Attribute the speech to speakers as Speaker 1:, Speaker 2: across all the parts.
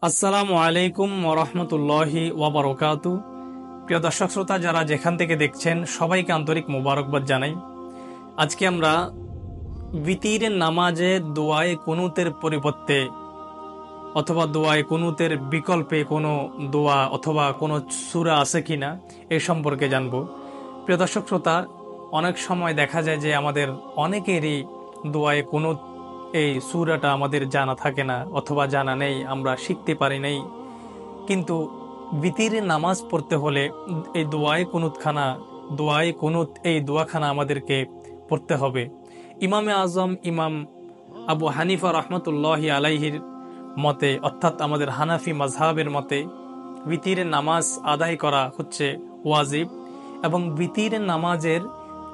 Speaker 1: আসসালামু আলাইকুম ওরহমতুল্লাহি ওয়াবারকাতু। প্রিয় দর্শক শ্রোতা, যারা যেখান থেকে দেখছেন সবাইকে আন্তরিক মোবারকবাদ জানাই। আজকে আমরা বিতিরের নামাজে দোয়ায়ে কুনুতের পরিবর্তে অথবা দোয়ায়ে কুনুতের বিকল্পে কোনো দোয়া অথবা কোনো সূরা আছে কিনা এ সম্পর্কে জানব। প্রিয় দর্শক শ্রোতা, অনেক সময় দেখা যায় যে আমাদের অনেকেরই দোয়ায়ে কুনুত এই সূরাটা আমাদের জানা থাকে না অথবা জানা নেই, আমরা শিখতে পারি নাই। কিন্তু বিতিরের নামাজ পড়তে হলে এই দোয়ায়ে কুনুত এই দোয়াখানা আমাদেরকে পড়তে হবে। ইমামে আজম ইমাম আবু হানিফা রহমতুল্লাহি আলাইহির মতে, অর্থাৎ আমাদের হানাফি মাযহাবের মতে, বিতিরের নামাজ আদায় করা হচ্ছে ওয়াজিব এবং বিতিরের নামাজের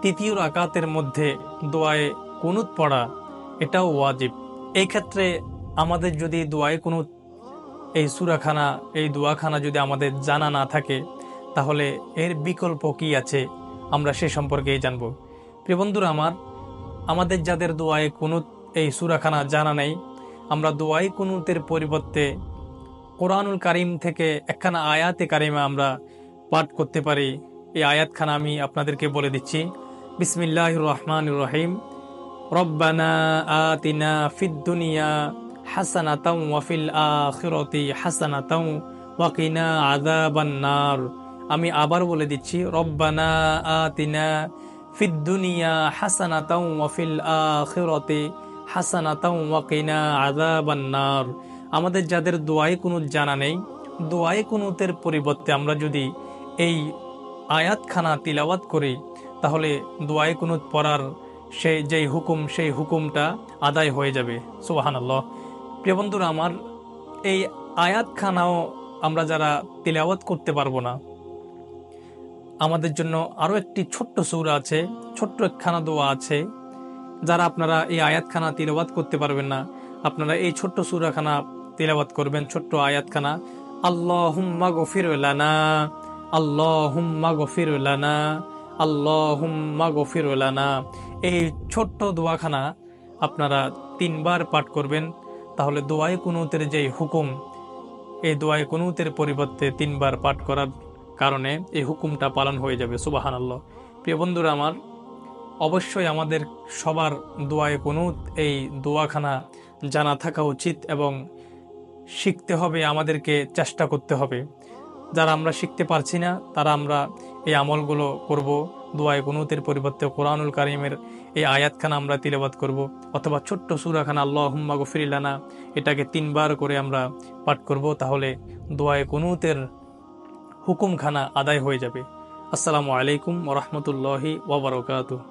Speaker 1: তৃতীয় রাকাতের মধ্যে দোয়ায়ে কুনুত পড়া এটাও ওয়াজিব। এই ক্ষেত্রে আমাদের যদি দোয়ায়ে কুনুত এই সূরাখানা এই দোয়াখানা যদি আমাদের জানা না থাকে, তাহলে এর বিকল্প কি আছে আমরা সে সম্পর্কেই জানব। প্রিয় বন্ধুরা আমার, আমাদের যাদের দোয়ায়ে কুনুত এই সূরাখানা জানা নেই, আমরা দোয়ায়ে কুনুতের পরিবর্তে কোরআনুল কারীম থেকে একখানা আয়াতে কারিমা আমরা পাঠ করতে পারি। এই আয়াতখানা আমি আপনাদেরকে বলে দিচ্ছি। বিসমিল্লাহির রহমানির রহিম। রব্বানা আতিনা ফিদ দুনিয়া হাসানাতাও ওয়া ফিল আখিরাতি হাসানাতাও ওয়া কিনা আযাবান নার। আমি আবার বলে দিচ্ছি, রব্বানা আতিনা ফিদ দুনিয়া হাসানাতাও ওয়া ফিল আখিরাতি হাসানাতাও ওয়া কিনা আযাবান নার। আমাদের যাদের দোয়ায়ে কুনুত জানা নেই, দোয়ায়ে কুনুতের পরিবর্তে আমরা যদি এই আয়াতখানা তিলাওয়াত করি, তাহলে দোয়ায়ে কুনুত পড়ার সেই হুকুমটা আদায় হয়ে যাবে। সুবহানাল্লাহ। প্রিয় বন্ধুরা আমার, এই আয়াতখানাও আমরা যারা তিলাওয়াত করতে পারবো না, আমাদের জন্য আরও একটি ছোট্ট সূরা আছে, ছোট্ট একখানা দোয়া আছে। যারা আপনারা এই আয়াতখানা তিলাওয়াত করতে পারবেন না, আপনারা এই ছোট্ট সূরাখানা তিলাওয়াত করবেন, ছোট্ট আয়াতখানা। আল্লাহুম্মা গফির লানা, আল্লাহুম্মা গফির লানা, আল্লাহুম্মা গফির লানা। এই ছোট্ট দোয়াখানা আপনারা 3 বার পাঠ করবেন, তাহলে দোয়ায়ে কুনুতের যে হুকুম, এই দোয়ায়ে কুনুতের পরিবর্তে 3 বার পাঠ করার কারণে এই হুকুমটা পালন হয়ে যাবে। সুবহানাল্লাহ। প্রিয় বন্ধুরা আমার, অবশ্যই আমাদের সবার দোয়ায়ে কুনুত এই দোয়াখানা জানা থাকা উচিত এবং শিখতে হবে, আমাদেরকে চেষ্টা করতে হবে। যারা আমরা শিখতে পারছি না, তারা আমরা এই আমলগুলো করব। দোয়ায়ে কুনুতের পরিবর্তে কোরআনুল কারীমের এই আয়াতখানা আমরা তিলাওয়াত করব, অথবা ছোট্ট সূরাখানা আল্লাহুম্মা গফির লানা, এটাকে 3 বার করে আমরা পাঠ করব, তাহলে দোয়ায়ে কুনুতের হুকুমখানা আদায় হয়ে যাবে। আসসালামু আলাইকুম ওয়া রাহমাতুল্লাহি ওয়া বারাকাতুহু।